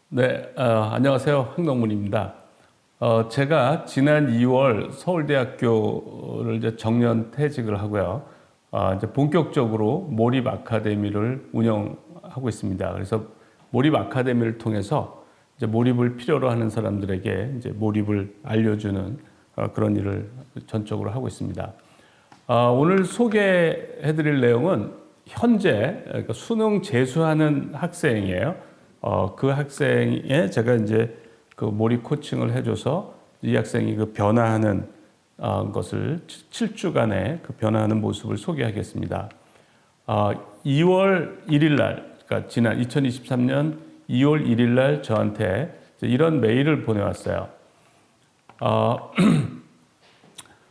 네, 안녕하세요. 황동문입니다. 제가 지난 2월 서울대학교를 이제 정년 퇴직을 하고요. 이제 본격적으로 몰입 아카데미를 운영하고 있습니다. 그래서 몰입 아카데미를 통해서 이제 몰입을 필요로 하는 사람들에게 이제 몰입을 알려주는 그런 일을 전적으로 하고 있습니다. 오늘 소개해드릴 내용은 현재 그러니까 수능 재수하는 학생이에요. 그 학생에 제가 이제 그 몰입 코칭을 해줘서 이 학생이 그 변화하는 것을 7주간의 그 변화하는 모습을 소개하겠습니다. 2월 1일 날, 그러니까 지난 2023년 2월 1일 날 저한테 이런 메일을 보내왔어요.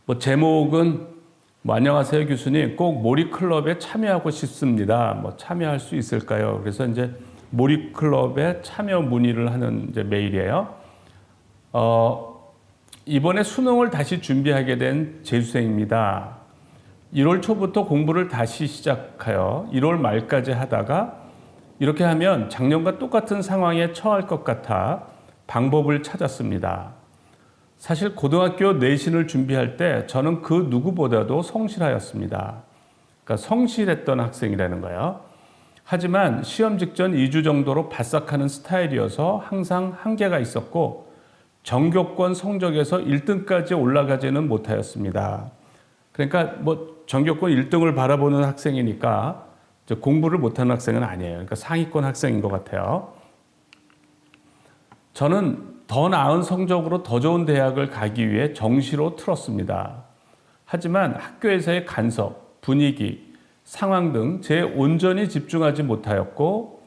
뭐 제목은 안녕하세요 교수님, 꼭 몰입 클럽에 참여하고 싶습니다. 뭐 참여할 수 있을까요? 그래서 이제 몰입 클럽에 참여 문의를 하는 이제 메일이에요. 이번에 수능을 다시 준비하게 된 재수생입니다. 1월 초부터 공부를 다시 시작하여 1월 말까지 하다가 이렇게 하면 작년과 똑같은 상황에 처할 것 같아 방법을 찾았습니다. 사실 고등학교 내신을 준비할 때 저는 그 누구보다도 성실하였습니다. 그러니까 성실했던 학생이라는 거예요. 하지만 시험 직전 2주 정도로 바싹하는 스타일이어서 항상 한계가 있었고 전교권 성적에서 1등까지 올라가지는 못하였습니다. 그러니까 뭐 전교권 1등을 바라보는 학생이니까 공부를 못하는 학생은 아니에요. 그러니까 상위권 학생인 것 같아요. 저는 더 나은 성적으로 더 좋은 대학을 가기 위해 정시로 틀었습니다. 하지만 학교에서의 간섭, 분위기, 상황 등 제 온전히 집중하지 못하였고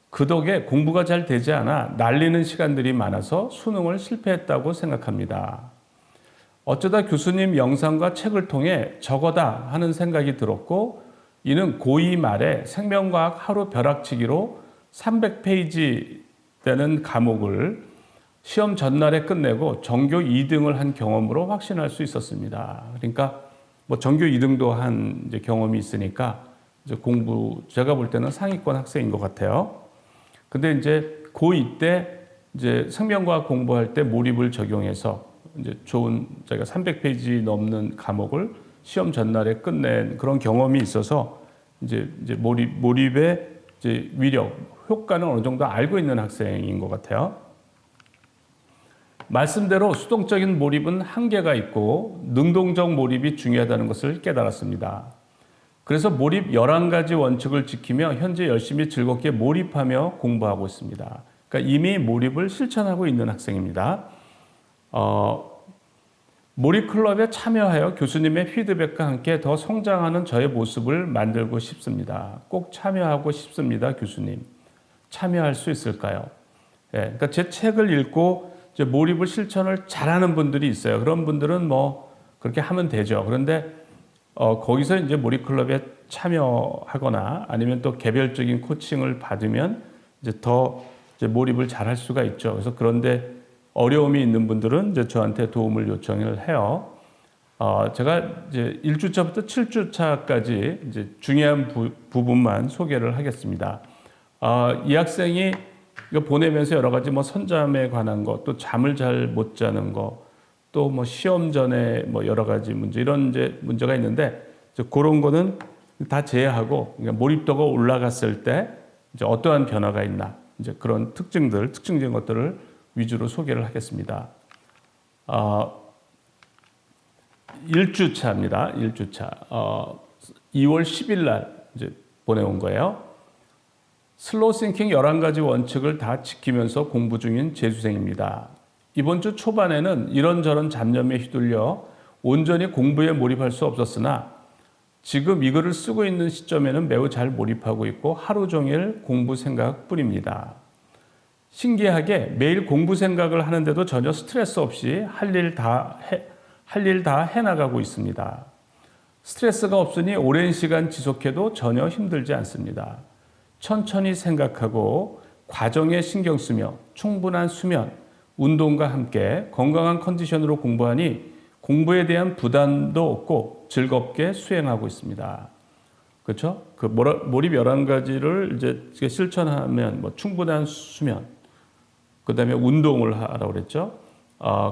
그 덕에 공부가 잘 되지 않아 날리는 시간들이 많아서 수능을 실패했다고 생각합니다. 어쩌다 교수님 영상과 책을 통해 저거다 하는 생각이 들었고 이는 고2 말에 생명과학 하루 벼락치기로 300페이지 되는 과목을 시험 전날에 끝내고 전교 2등을 한 경험으로 확신할 수 있었습니다. 그러니까 뭐 전교 2등도 한 이제 경험이 있으니까 이제 제가 볼 때는 상위권 학생인 것 같아요. 근데 이제 고2 때 이제 생명과학 공부할 때 몰입을 적용해서 이제 좋은 제가 300페이지 넘는 과목을 시험 전날에 끝낸 그런 경험이 있어서 이제 몰입의 이제 위력, 효과는 어느 정도 알고 있는 학생인 것 같아요. 말씀대로 수동적인 몰입은 한계가 있고 능동적 몰입이 중요하다는 것을 깨달았습니다. 그래서 몰입 11가지 원칙을 지키며 현재 열심히 즐겁게 몰입하며 공부하고 있습니다. 그러니까 이미 몰입을 실천하고 있는 학생입니다. 몰입 클럽에 참여하여 교수님의 피드백과 함께 더 성장하는 저의 모습을 만들고 싶습니다. 꼭 참여하고 싶습니다, 교수님. 참여할 수 있을까요? 그러니까 제 책을 읽고 이제 몰입을 실천을 잘하는 분들이 있어요. 그런 분들은 뭐 그렇게 하면 되죠. 그런데 거기서 이제 몰입 클럽에 참여하거나 아니면 또 개별적인 코칭을 받으면 이제 더 이제 몰입을 잘할 수가 있죠. 그래서 그런데 어려움이 있는 분들은 이제 저한테 도움을 요청을 해요. 제가 이제 1주차부터 7주차까지 이제 중요한 부분만 소개를 하겠습니다. 이 학생이 이거 보내면서 여러 가지 뭐 선잠에 관한 것, 또 잠을 잘 못 자는 것, 또 뭐 시험 전에 뭐 여러 가지 문제, 이런 이제 문제가 있는데 이제 그런 거는 다 제외하고 그러니까 몰입도가 올라갔을 때 이제 어떠한 변화가 있나, 이제 그런 특징적인 것들을 위주로 소개를 하겠습니다. 1주차입니다. 1주차. 2월 10일 날 이제 보내온 거예요. 슬로우 싱킹 11가지 원칙을 다 지키면서 공부 중인 재수생입니다. 이번 주 초반에는 이런저런 잡념에 휘둘려 온전히 공부에 몰입할 수 없었으나 지금 이 글을 쓰고 있는 시점에는 매우 잘 몰입하고 있고 하루 종일 공부 생각뿐입니다. 신기하게 매일 공부 생각을 하는데도 전혀 스트레스 없이 할 일 다 해나가고 있습니다. 스트레스가 없으니 오랜 시간 지속해도 전혀 힘들지 않습니다. 천천히 생각하고 과정에 신경 쓰며 충분한 수면, 운동과 함께 건강한 컨디션으로 공부하니 공부에 대한 부담도 없고 즐겁게 수행하고 있습니다. 그렇죠? 그 몰입 11가지를 이제 실천하면 뭐 충분한 수면, 그다음에 운동을 하라고 그랬죠.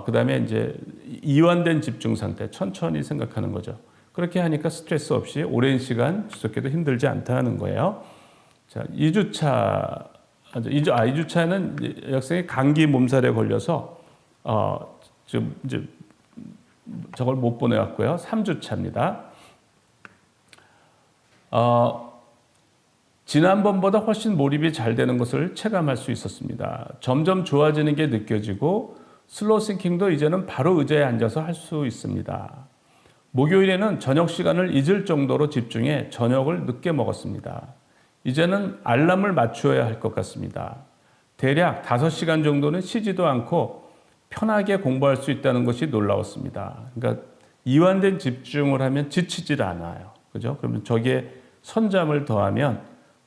그다음에 이제 이완된 집중 상태, 천천히 생각하는 거죠. 그렇게 하니까 스트레스 없이 오랜 시간 지속해도 힘들지 않다는 거예요. 자, 2주차는 여학생이 감기 몸살에 걸려서 지금 이제 저걸 못 보내왔고요. 3주차입니다. 지난번보다 훨씬 몰입이 잘 되는 것을 체감할 수 있었습니다. 점점 좋아지는 게 느껴지고 슬로우 싱킹도 이제는 바로 의자에 앉아서 할 수 있습니다. 목요일에는 저녁 시간을 잊을 정도로 집중해 저녁을 늦게 먹었습니다. 이제는 알람을 맞추어야 할 것 같습니다. 대략 5시간 정도는 쉬지도 않고 편하게 공부할 수 있다는 것이 놀라웠습니다. 그러니까 이완된 집중을 하면 지치질 않아요. 그죠? 그러면 저기에 선잠을 더하면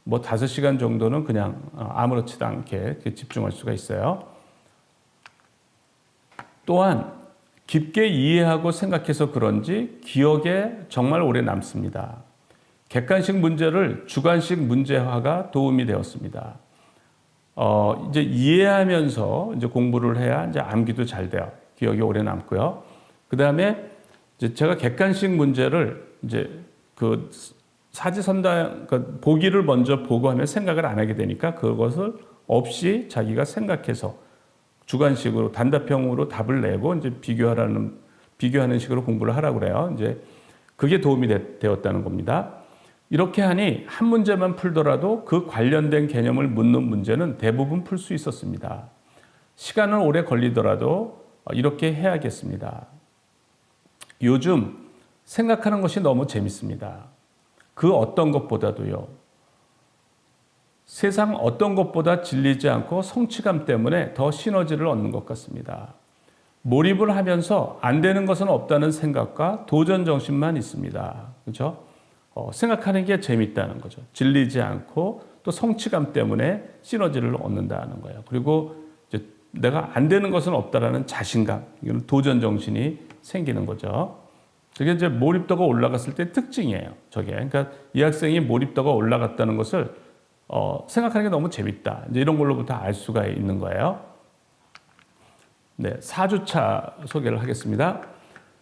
뭐 5시간 정도는 그냥 아무렇지도 않게 집중할 수가 있어요. 또한 깊게 이해하고 생각해서 그런지 기억에 정말 오래 남습니다. 객관식 문제를 주관식 문제화가 도움이 되었습니다. 이제 이해하면서 이제 공부를 해야 이제 암기도 잘 돼요. 기억이 오래 남고요. 그 다음에 이제 제가 객관식 문제를 이제 그 사지선다, 그러니까 보기를 먼저 보고 하면 생각을 안 하게 되니까 그것을 없이 자기가 생각해서 주관식으로 단답형으로 답을 내고 이제 비교하는 식으로 공부를 하라고 그래요. 이제 그게 도움이 되었다는 겁니다. 이렇게 하니 한 문제만 풀더라도 그 관련된 개념을 묻는 문제는 대부분 풀 수 있었습니다. 시간은 오래 걸리더라도 이렇게 해야겠습니다. 요즘 생각하는 것이 너무 재밌습니다. 그 어떤 것보다도요. 세상 어떤 것보다 질리지 않고 성취감 때문에 더 시너지를 얻는 것 같습니다. 몰입을 하면서 안 되는 것은 없다는 생각과 도전 정신만 있습니다. 그렇죠? 생각하는 게 재밌다는 거죠. 질리지 않고 또 성취감 때문에 시너지를 얻는다는 거예요. 그리고 이제 내가 안 되는 것은 없다라는 자신감, 이건 도전 정신이 생기는 거죠. 저게 이제 몰입도가 올라갔을 때 특징이에요. 저게. 그러니까 이 학생이 몰입도가 올라갔다는 것을 생각하는 게 너무 재밌다. 이제 이런 걸로부터 알 수가 있는 거예요. 네, 4주차 소개를 하겠습니다.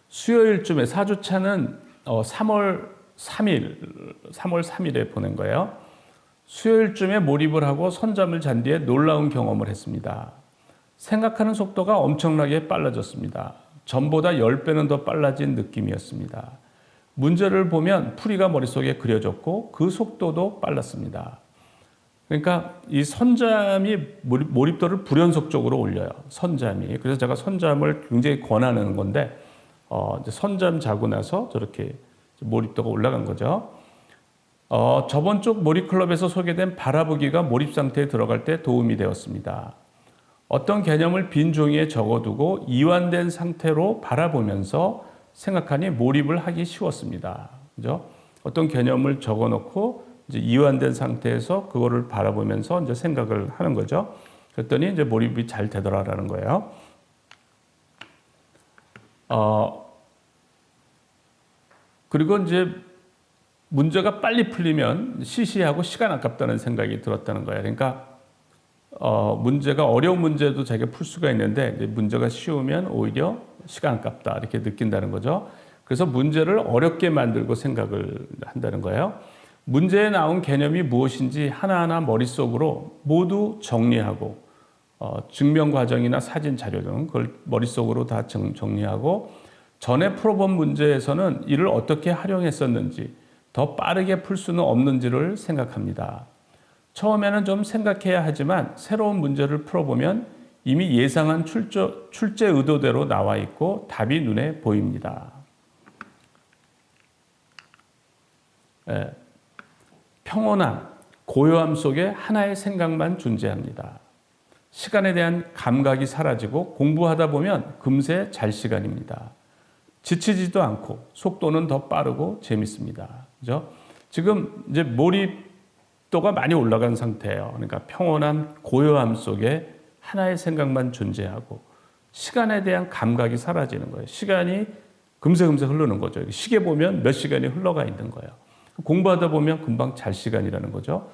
수요일쯤에 4주차는 3월 3일에 보낸 거예요. 수요일쯤에 몰입을 하고 선잠을 잔 뒤에 놀라운 경험을 했습니다. 생각하는 속도가 엄청나게 빨라졌습니다. 전보다 10배는 더 빨라진 느낌이었습니다. 문제를 보면 풀이가 머릿속에 그려졌고 그 속도도 빨랐습니다. 그러니까 이 선잠이 몰입도를 불연속적으로 올려요. 선잠이. 그래서 제가 선잠을 굉장히 권하는 건데 이제 선잠 자고 나서 저렇게 몰입도가 올라간 거죠. 저번 주 몰입클럽에서 소개된 바라보기가 몰입 상태에 들어갈 때 도움이 되었습니다. 어떤 개념을 빈 종이에 적어두고 이완된 상태로 바라보면서 생각하니 몰입을 하기 쉬웠습니다. 그죠? 어떤 개념을 적어놓고 이제 이완된 상태에서 그거를 바라보면서 이제 생각을 하는 거죠. 그랬더니 이제 몰입이 잘 되더라라는 거예요. 그리고 이제 문제가 빨리 풀리면 시시하고 시간 아깝다는 생각이 들었다는 거예요. 그러니까 문제가 어려운 문제도 자기가 풀 수가 있는데 이제 문제가 쉬우면 오히려 시간 아깝다 이렇게 느낀다는 거죠. 그래서 문제를 어렵게 만들고 생각을 한다는 거예요. 문제에 나온 개념이 무엇인지 하나하나 머릿속으로 모두 정리하고 증명 과정이나 사진 자료 등 그걸 머릿속으로 다 정리하고 전에 풀어본 문제에서는 이를 어떻게 활용했었는지 더 빠르게 풀 수는 없는지를 생각합니다. 처음에는 좀 생각해야 하지만 새로운 문제를 풀어보면 이미 예상한 출제 의도대로 나와 있고 답이 눈에 보입니다. 네. 평온함, 고요함 속에 하나의 생각만 존재합니다. 시간에 대한 감각이 사라지고 공부하다 보면 금세 잘 시간입니다. 지치지도 않고 속도는 더 빠르고 재밌습니다. 그죠? 지금 이제 몰입도가 많이 올라간 상태예요. 그러니까 평온함, 고요함 속에 하나의 생각만 존재하고 시간에 대한 감각이 사라지는 거예요. 시간이 금세 흐르는 거죠. 시계 보면 몇 시간이 흘러가 있는 거예요. 공부하다 보면 금방 잘 시간이라는 거죠.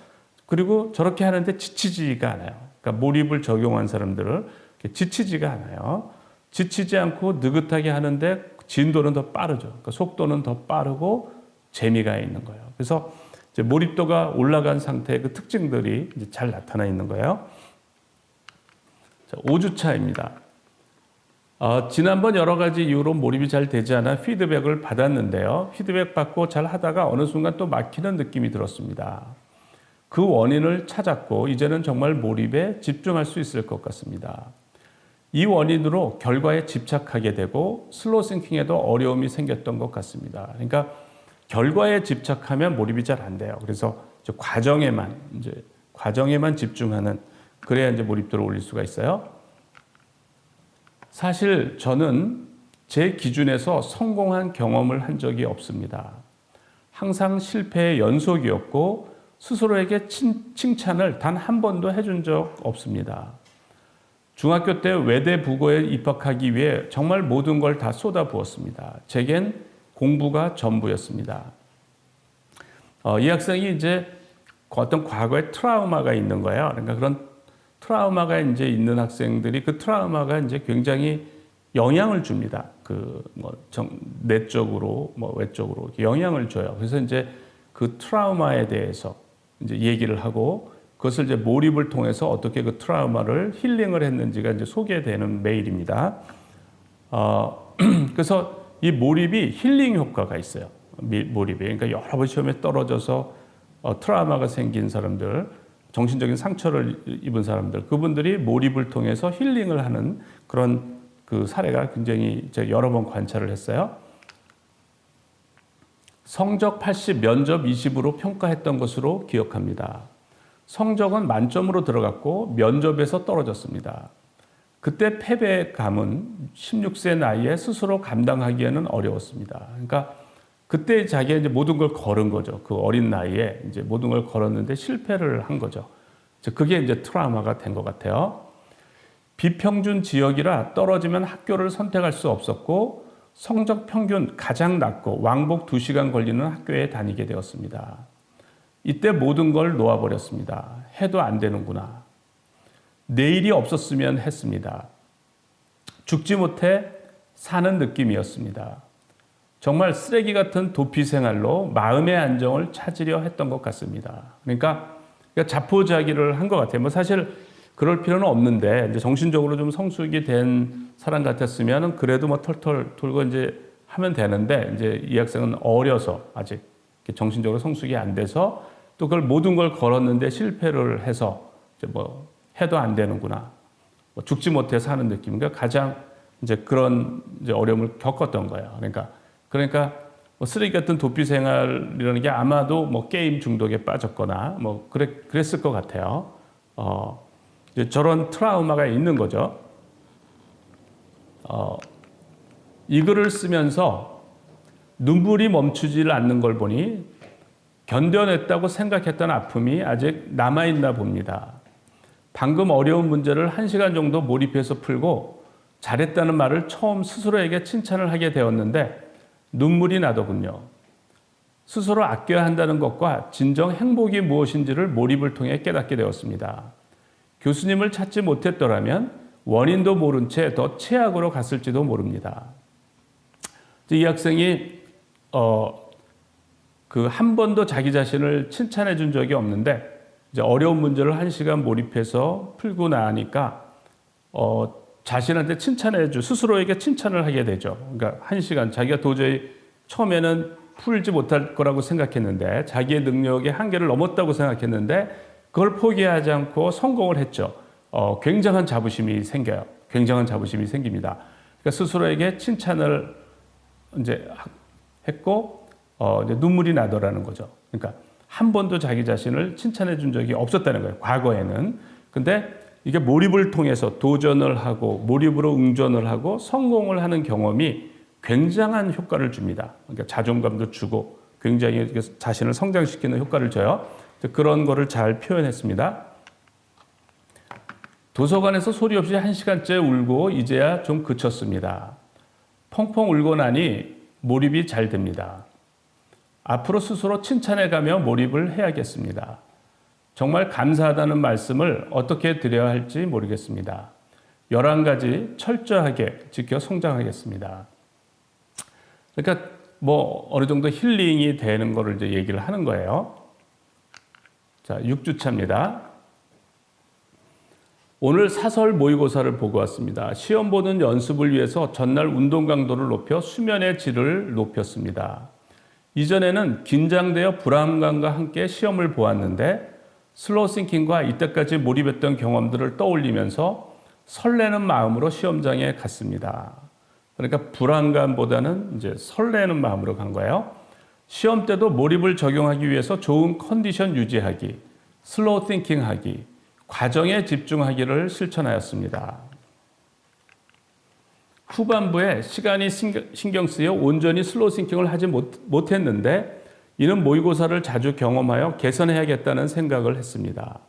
그리고 저렇게 하는데 지치지가 않아요. 그러니까 몰입을 적용한 사람들을 지치지가 않아요. 지치지 않고 느긋하게 하는데 진도는 더 빠르죠. 그러니까 속도는 더 빠르고 재미가 있는 거예요. 그래서 이제 몰입도가 올라간 상태의 그 특징들이 이제 잘 나타나 있는 거예요. 자, 5주차입니다. 지난번 여러 가지 이유로 몰입이 잘 되지 않아 피드백을 받았는데요. 피드백 받고 잘 하다가 어느 순간 또 막히는 느낌이 들었습니다. 그 원인을 찾았고 이제는 정말 몰입에 집중할 수 있을 것 같습니다. 이 원인으로 결과에 집착하게 되고 슬로우 싱킹에도 어려움이 생겼던 것 같습니다. 그러니까 결과에 집착하면 몰입이 잘 안 돼요. 그래서 과정에만 집중하는, 그래야 이제 몰입도를 올릴 수가 있어요. 사실 저는 제 기준에서 성공한 경험을 한 적이 없습니다. 항상 실패의 연속이었고 스스로에게 칭찬을 단 한 번도 해준 적 없습니다. 중학교 때 외대 부고에 입학하기 위해 정말 모든 걸 다 쏟아부었습니다. 제겐 공부가 전부였습니다. 이 학생이 이제 어떤 과거의 트라우마가 있는 거예요. 그러니까 그런 트라우마가 이제 있는 학생들이 그 트라우마가 이제 굉장히 영향을 줍니다. 내적으로, 외적으로 영향을 줘요. 그래서 이제 그 트라우마에 대해서 이제 얘기를 하고 그것을 이제 몰입을 통해서 어떻게 그 트라우마를 힐링을 했는지가 이제 소개되는 메일입니다. 그래서 이 몰입이 힐링 효과가 있어요. 몰입이. 그러니까 여러 번 시험에 떨어져서 트라우마가 생긴 사람들, 정신적인 상처를 입은 사람들, 그분들이 몰입을 통해서 힐링을 하는 그런 그 사례가 굉장히 제가 여러 번 관찰을 했어요. 성적 80, 면접 20으로 평가했던 것으로 기억합니다. 성적은 만점으로 들어갔고 면접에서 떨어졌습니다. 그때 패배감은 16세 나이에 스스로 감당하기에는 어려웠습니다. 그러니까 그때 자기가 이제 모든 걸 걸은 거죠. 그 어린 나이에 이제 모든 걸 걸었는데 실패를 한 거죠. 그게 이제 트라우마가 된 것 같아요. 비평준 지역이라 떨어지면 학교를 선택할 수 없었고 성적 평균 가장 낮고 왕복 2시간 걸리는 학교에 다니게 되었습니다. 이때 모든 걸 놓아버렸습니다. 해도 안 되는구나. 내일이 없었으면 했습니다. 죽지 못해 사는 느낌이었습니다. 정말 쓰레기 같은 도피 생활로 마음의 안정을 찾으려 했던 것 같습니다. 그러니까 자포자기를 한 것 같아요. 사실 그럴 필요는 없는데 이제 정신적으로 좀 성숙이 된 사람 같았으면 그래도 털털 돌고 이제 하면 되는데 이제 이 학생은 어려서 아직 정신적으로 성숙이 안 돼서 또 그걸 모든 걸 걸었는데 실패를 해서 이제 해도 안 되는구나. 죽지 못해 사는 느낌. 그러니까 가장 이제 그런 이제 어려움을 겪었던 거예요. 그러니까 쓰레기 같은 도피 생활이라는 게 아마도 게임 중독에 빠졌거나 그랬을 것 같아요. 이제 저런 트라우마가 있는 거죠. 이 글을 쓰면서 눈물이 멈추질 않는 걸 보니 견뎌냈다고 생각했던 아픔이 아직 남아있나 봅니다. 방금 어려운 문제를 1시간 정도 몰입해서 풀고 잘했다는 말을 처음 스스로에게 칭찬을 하게 되었는데 눈물이 나더군요. 스스로 아껴야 한다는 것과 진정 행복이 무엇인지를 몰입을 통해 깨닫게 되었습니다. 교수님을 찾지 못했더라면 원인도 모른 채 더 최악으로 갔을지도 모릅니다. 이 학생이 한 번도 자기 자신을 칭찬해 준 적이 없는데 이제 어려운 문제를 1시간 몰입해서 풀고 나니까 자신한테 스스로에게 칭찬을 하게 되죠. 그러니까 1시간 자기가 도저히 처음에는 풀지 못할 거라고 생각했는데 자기의 능력의 한계를 넘었다고 생각했는데 그걸 포기하지 않고 성공을 했죠. 굉장한 자부심이 생겨요. 굉장한 자부심이 생깁니다. 그러니까 스스로에게 칭찬을 이제 했고 이제 눈물이 나더라는 거죠. 그러니까 한 번도 자기 자신을 칭찬해 준 적이 없었다는 거예요. 과거에는. 근데 이게 몰입을 통해서 도전을 하고 몰입으로 응전을 하고 성공을 하는 경험이 굉장한 효과를 줍니다. 그러니까 자존감도 주고 굉장히 자신을 성장시키는 효과를 줘요. 그런 거를 잘 표현했습니다. 도서관에서 소리 없이 1시간째 울고 이제야 좀 그쳤습니다. 펑펑 울고 나니 몰입이 잘 됩니다. 앞으로 스스로 칭찬해가며 몰입을 해야겠습니다. 정말 감사하다는 말씀을 어떻게 드려야 할지 모르겠습니다. 11가지 철저하게 지켜 성장하겠습니다. 그러니까 뭐 어느 정도 힐링이 되는 거를 이제 얘기를 하는 거예요. 자, 6주차입니다. 오늘 사설 모의고사를 보고 왔습니다. 시험 보는 연습을 위해서 전날 운동 강도를 높여 수면의 질을 높였습니다. 이전에는 긴장되어 불안감과 함께 시험을 보았는데 슬로우 싱킹과 이때까지 몰입했던 경험들을 떠올리면서 설레는 마음으로 시험장에 갔습니다. 그러니까 불안감보다는 이제 설레는 마음으로 간 거예요. 시험 때도 몰입을 적용하기 위해서 좋은 컨디션 유지하기, 슬로우 띵킹 하기, 과정에 집중하기를 실천하였습니다. 후반부에 시간이 신경 쓰여 온전히 슬로우 싱킹을 하지 못했는데 이는 모의고사를 자주 경험하여 개선해야겠다는 생각을 했습니다.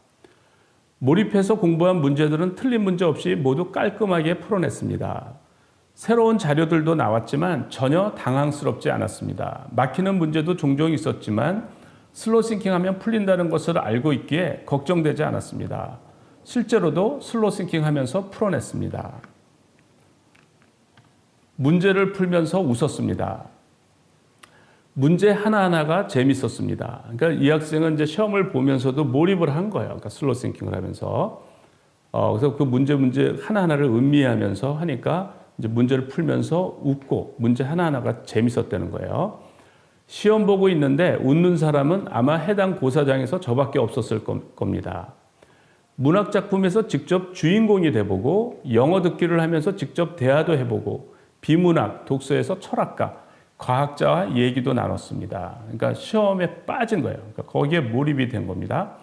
몰입해서 공부한 문제들은 틀린 문제 없이 모두 깔끔하게 풀어냈습니다. 새로운 자료들도 나왔지만 전혀 당황스럽지 않았습니다. 막히는 문제도 종종 있었지만 슬로우 싱킹하면 풀린다는 것을 알고 있기에 걱정되지 않았습니다. 실제로도 슬로우 싱킹하면서 풀어냈습니다. 문제를 풀면서 웃었습니다. 문제 하나하나가 재밌었습니다. 그러니까 이 학생은 이제 시험을 보면서도 몰입을 한 거예요. 그러니까 슬로우 싱킹을 하면서. 그래서 그 문제 하나하나를 음미하면서 하니까 이제 문제를 풀면서 웃고 문제 하나하나가 재밌었다는 거예요. 시험 보고 있는데 웃는 사람은 아마 해당 고사장에서 저밖에 없었을 겁니다. 문학 작품에서 직접 주인공이 돼보고 영어 듣기를 하면서 직접 대화도 해보고 비문학, 독서에서 철학가, 과학자와 얘기도 나눴습니다. 그러니까 시험에 빠진 거예요. 그러니까 거기에 몰입이 된 겁니다.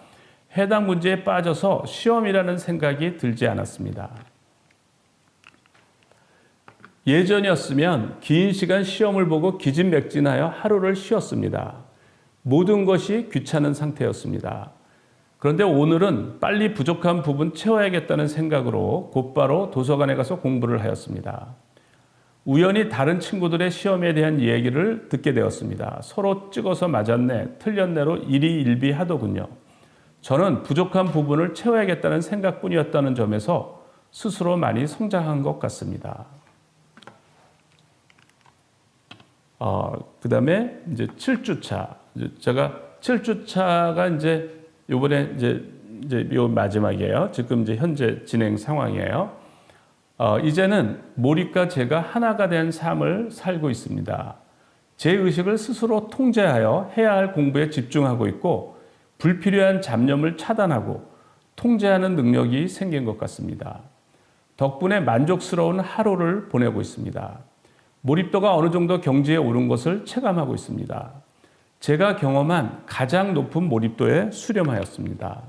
해당 문제에 빠져서 시험이라는 생각이 들지 않았습니다. 예전이었으면 긴 시간 시험을 보고 기진맥진하여 하루를 쉬었습니다. 모든 것이 귀찮은 상태였습니다. 그런데 오늘은 빨리 부족한 부분 채워야겠다는 생각으로 곧바로 도서관에 가서 공부를 하였습니다. 우연히 다른 친구들의 시험에 대한 얘기를 듣게 되었습니다. 서로 찍어서 맞았네, 틀렸네로 일희일비하더군요. 저는 부족한 부분을 채워야겠다는 생각뿐이었다는 점에서 스스로 많이 성장한 것 같습니다. 그 다음에 이제 7주차. 제가 7주차가 이제 요번에 이제 요 마지막이에요. 지금 이제 현재 진행 상황이에요. 이제는 몰입과 제가 하나가 된 삶을 살고 있습니다. 제 의식을 스스로 통제하여 해야 할 공부에 집중하고 있고 불필요한 잡념을 차단하고 통제하는 능력이 생긴 것 같습니다. 덕분에 만족스러운 하루를 보내고 있습니다. 몰입도가 어느 정도 경지에 오른 것을 체감하고 있습니다. 제가 경험한 가장 높은 몰입도에 수렴하였습니다.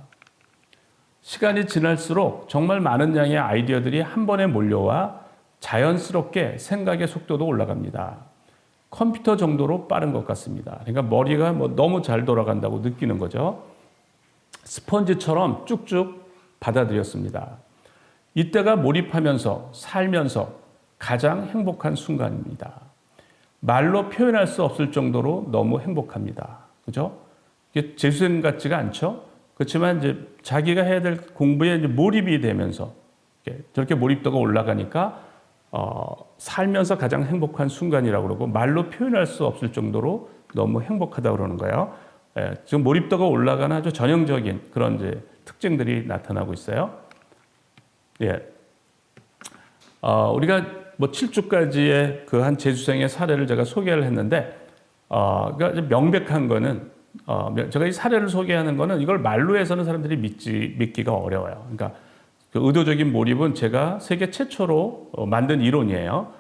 시간이 지날수록 정말 많은 양의 아이디어들이 한 번에 몰려와 자연스럽게 생각의 속도도 올라갑니다. 컴퓨터 정도로 빠른 것 같습니다. 그러니까 머리가 너무 잘 돌아간다고 느끼는 거죠. 스펀지처럼 쭉쭉 받아들였습니다. 이때가 몰입하면서 살면서 가장 행복한 순간입니다. 말로 표현할 수 없을 정도로 너무 행복합니다. 그죠? 이게 재수생 같지가 않죠? 그렇지만 이제 자기가 해야 될 공부에 이제 몰입이 되면서 저렇게 몰입도가 올라가니까 살면서 가장 행복한 순간이라고 그러고 말로 표현할 수 없을 정도로 너무 행복하다고 그러는 거예요. 지금 몰입도가 올라가는 아주 전형적인 그런 이제 특징들이 나타나고 있어요. 우리가 7주까지의 그 한 재수생의 사례를 제가 소개를 했는데, 그러니까 명백한 거는, 제가 이 사례를 소개하는 거는 이걸 말로 해서는 사람들이 믿기가 어려워요. 그러니까 그 의도적인 몰입은 제가 세계 최초로 만든 이론이에요.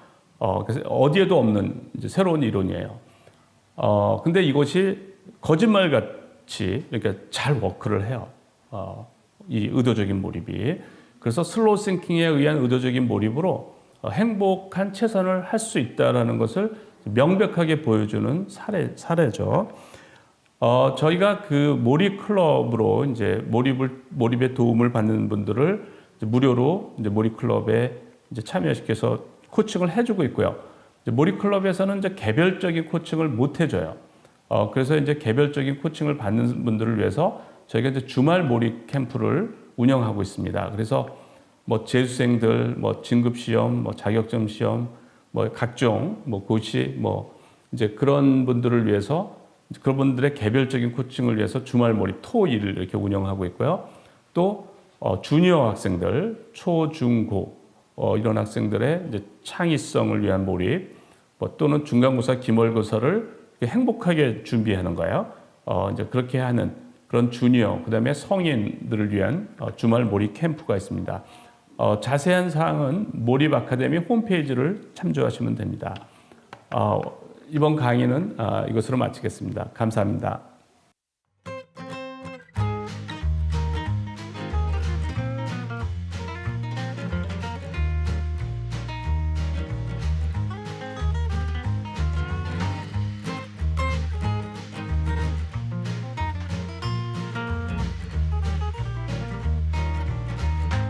그래서 어디에도 없는 이제 새로운 이론이에요. 근데 이것이 거짓말같이 이렇게 잘 워크를 해요. 이 의도적인 몰입이. 그래서 슬로우 싱킹에 의한 의도적인 몰입으로 행복한 최선을 할 수 있다는 것을 명백하게 보여주는 사례죠. 저희가 그 몰입 클럽으로 이제 몰입에 도움을 받는 분들을 이제 무료로 이제 몰입 클럽에 이제 참여시켜서 코칭을 해주고 있고요. 이제 몰입 클럽에서는 이제 개별적인 코칭을 못 해줘요. 그래서 이제 개별적인 코칭을 받는 분들을 위해서 저희가 이제 주말 몰입 캠프를 운영하고 있습니다. 그래서 뭐 재수생들, 뭐 진급 시험, 뭐 자격증 시험, 뭐 각종 뭐 고시 뭐 이제 그런 분들을 위해서 그분들의 개별적인 코칭을 위해서 주말 몰입 토일을 이렇게 운영하고 있고요. 또 주니어 학생들, 초, 중, 고 이런 학생들의 이제 창의성을 위한 몰입, 뭐 또는 중간고사, 기말고사를 행복하게 준비하는 거예요. 이제 그렇게 하는 그런 주니어, 그다음에 성인들을 위한 주말 몰입 캠프가 있습니다. 자세한 사항은 몰입 아카데미 홈페이지를 참조하시면 됩니다. 이번 강의는 이것으로 마치겠습니다. 감사합니다.